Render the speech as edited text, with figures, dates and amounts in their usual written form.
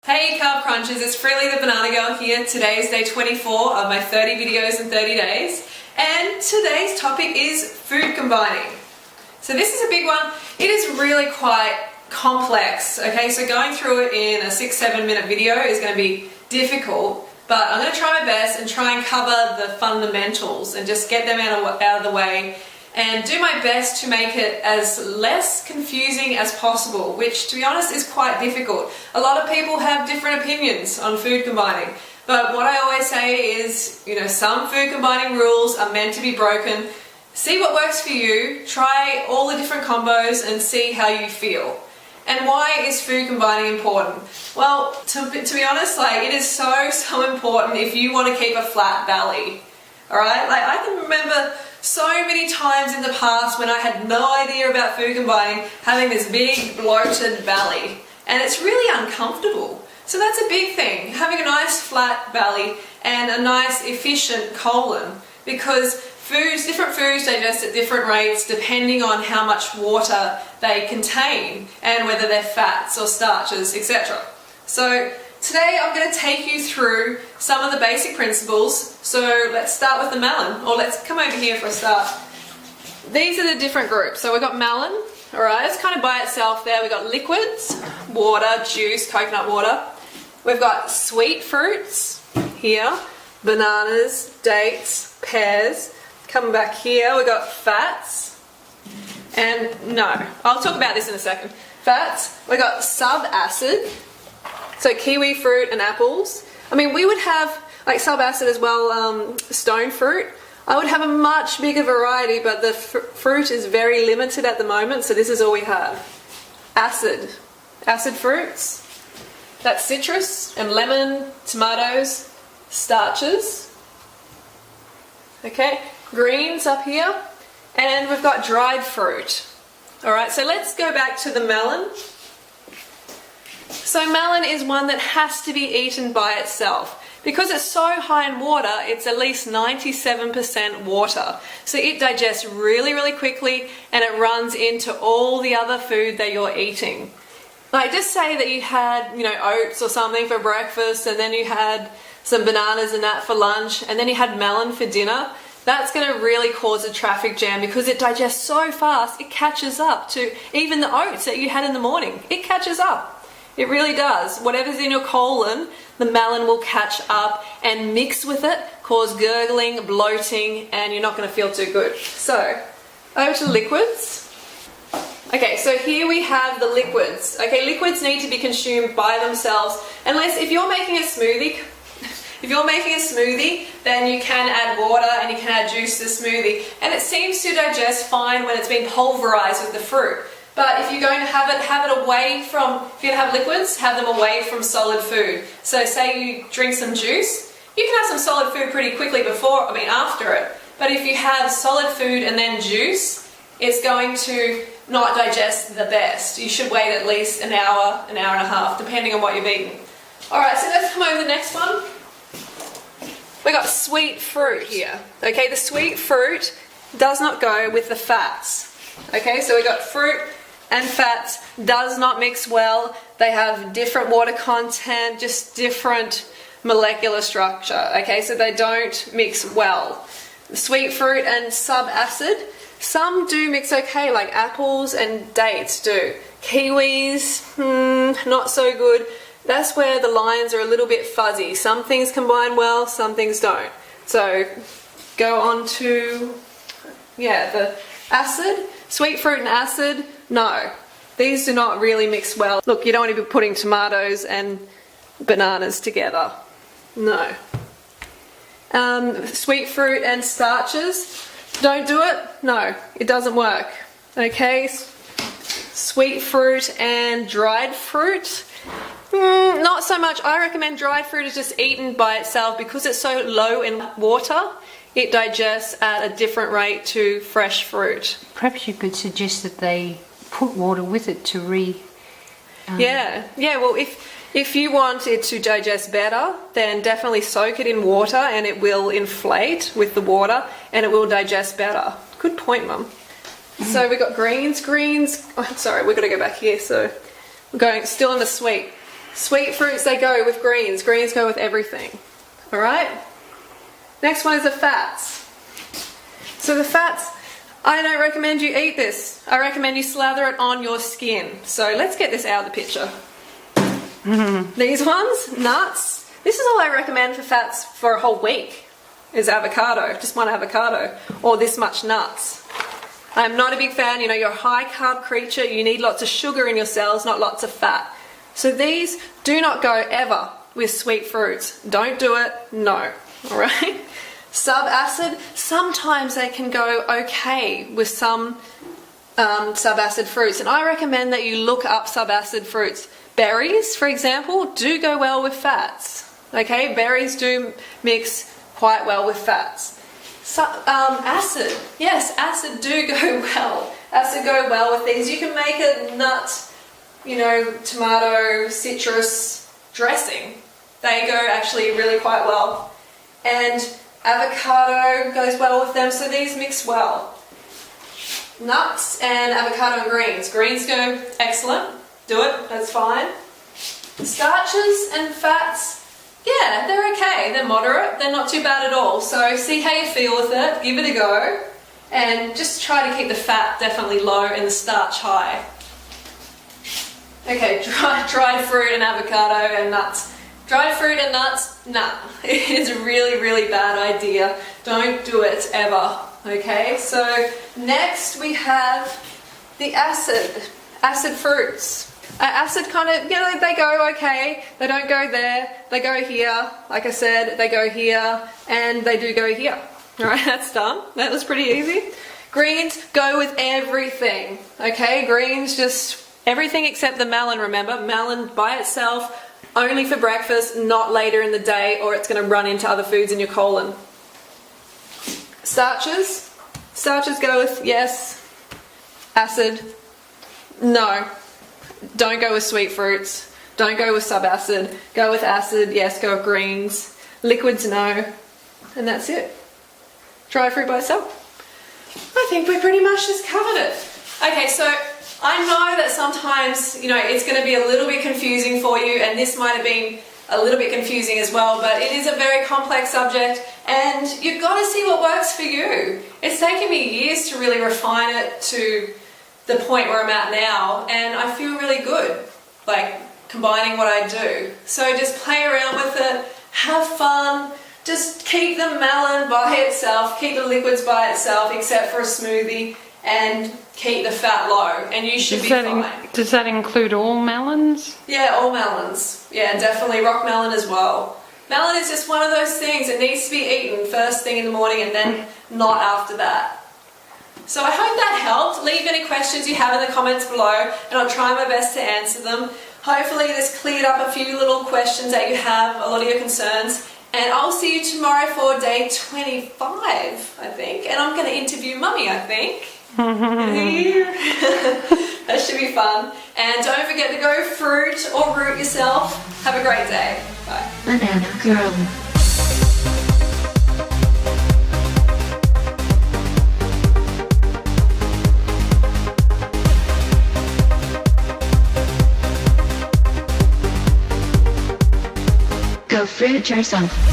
Hey Carb Crunchers, it's Freely the Banana Girl here. Today is day 24 of my 30 videos in 30 days. And today's topic is food combining. So this is a big one. It is really quite complex, okay? So going through it in a 6-7 minute video is going to be difficult, but I'm going to try my best and try and cover the fundamentals and just get them out of the way and do my best to make it as less confusing as possible, which to be honest is quite difficult. A lot of people have different opinions on food combining, but what I always say is, some food combining rules are meant to be broken. See what works for you, try all the different combos and see how you feel. And why is food combining important? Well, to be honest, it is so important if you want to keep a flat belly. Alright, I can remember so many times in the past when I had no idea about food combining having this big bloated belly, and it's really uncomfortable. So that's a big thing, having a nice flat belly and a nice efficient colon, because different foods digest at different rates depending on how much water they contain and whether they're fats or starches, etc. So today I'm going to take you through some of the basic principles. So let's start with the melon, or let's come over here for a start. These are the different groups. So we've got melon, alright, it's kind of by itself there. We've got liquids, water, juice, coconut water. We've got sweet fruits here, bananas, dates, pears. Coming back here, we've got fats, and I'll talk about this in a second. Fats, we've got subacid. So kiwi fruit and apples. We would have subacid as well, stone fruit. I would have a much bigger variety, but the fruit is very limited at the moment, so this is all we have. Acid fruits. That's citrus and lemon, tomatoes, starches. Okay, greens up here. And we've got dried fruit. Alright, so let's go back to the melon. So melon is one that has to be eaten by itself. Because it's so high in water, it's at least 97% water. So it digests really, really quickly and it runs into all the other food that you're eating. Just say that you had, oats or something for breakfast, and then you had some bananas and that for lunch, and then you had melon for dinner. That's going to really cause a traffic jam because it digests so fast, it catches up to even the oats that you had in the morning. It catches up. It really does. Whatever's in your colon, the melon will catch up and mix with it, cause gurgling, bloating, and you're not going to feel too good. So, over to liquids. Okay, so here we have the liquids. Okay, liquids need to be consumed by themselves, unless if you're making a smoothie, then you can add water and you can add juice to the smoothie, and it seems to digest fine when it's been pulverized with the fruit. But if you're going to have it away from, if you're going to have liquids, have them away from solid food. So say you drink some juice, you can have some solid food pretty quickly after it. But if you have solid food and then juice, it's going to not digest the best. You should wait at least an hour and a half, depending on what you've eaten. Alright, so let's come over to the next one. We got sweet fruit here. Okay, the sweet fruit does not go with the fats. Okay, so we got fruit and fats, does not mix well. They have different water content, just different molecular structure. Okay, so they don't mix well. Sweet fruit and subacid, some do mix okay, like apples and dates do. Kiwis, not so good. That's where the lines are a little bit fuzzy. Some things combine well, some things don't. So go on to, the acid. Sweet fruit and acid, no. These do not really mix well. Look, you don't want to be putting tomatoes and bananas together. No. Sweet fruit and starches, don't do it. No, it doesn't work. Okay, sweet fruit and dried fruit, not so much. I recommend dried fruit is just eaten by itself because it's so low in water. It digests at a different rate to fresh fruit. Perhaps you could suggest that they put water with it to well, if you want it to digest better, then definitely soak it in water and it will inflate with the water and it will digest better. Good point, Mum. So we've got greens. Sorry, we've got to go back here. So we're going still in the sweet. Sweet fruits, they go with greens. Greens go with everything. All right? Next one is the fats. So the fats, I don't recommend you eat this. I recommend you slather it on your skin. So let's get this out of the picture. These ones, nuts. This is all I recommend for fats for a whole week, is avocado, just one avocado, or this much nuts. I'm not a big fan, you know, you're a high carb creature, you need lots of sugar in your cells, not lots of fat. So these do not go ever with sweet fruits. Don't do it, no, all right? Subacid, sometimes they can go okay with some subacid fruits, and I recommend that you look up subacid fruits. Berries, for example, do go well with fats. Okay, berries do mix quite well with fats. So, acid, yes, acid do go well. Acid go well with these. You can make a nut, you know, tomato, citrus dressing. They go actually really quite well. And avocado goes well with them, so these mix well. Nuts and avocado and greens. Greens go excellent. Do it, that's fine. Starches and fats, yeah, they're okay. They're moderate. They're not too bad at all. So see how you feel with it. Give it a go. And just try to keep the fat definitely low and the starch high. Okay, dried fruit and avocado and nuts. Dried fruit and nuts, nah. It is a really, really bad idea. Don't do it ever. Okay, so next we have the acid fruits. Acid kind of, you know, they go okay, they don't go there, they go here, like I said, they go here, and they do go here. Alright, that's done. That was pretty easy. Greens go with everything, okay? Greens just, everything except the melon, remember? Melon by itself, only for breakfast, not later in the day, or it's going to run into other foods in your colon. Starches go with, yes. Acid, no. Don't go with sweet fruits. Don't go with subacid. Go with acid, yes, go with greens. Liquids, no. And that's it. Dry fruit by itself. I think we pretty much just covered it. Okay, so I know that sometimes, you know, it's going to be a little bit confusing for you, and this might have been a little bit confusing as well, but it is a very complex subject, and you've got to see what works for you. It's taken me years to really refine it to the point where I'm at now, and I feel really good, like, combining what I do. So just play around with it, have fun, just keep the melon by itself, keep the liquids by itself, except for a smoothie, and keep the fat low, and you should be fine. Does that include all melons? Yeah, all melons. Yeah, definitely rock melon as well. Melon is just one of those things that needs to be eaten first thing in the morning and then not after that. So I hope that helped. Leave any questions you have in the comments below, and I'll try my best to answer them. Hopefully this cleared up a few little questions that you have, a lot of your concerns. And I'll see you tomorrow for day 25, I think. And I'm going to interview Mummy, I think. That should be fun. And don't forget to go fruit or root yourself. Have a great day. Bye. Banana Girl. Go fruit yourself.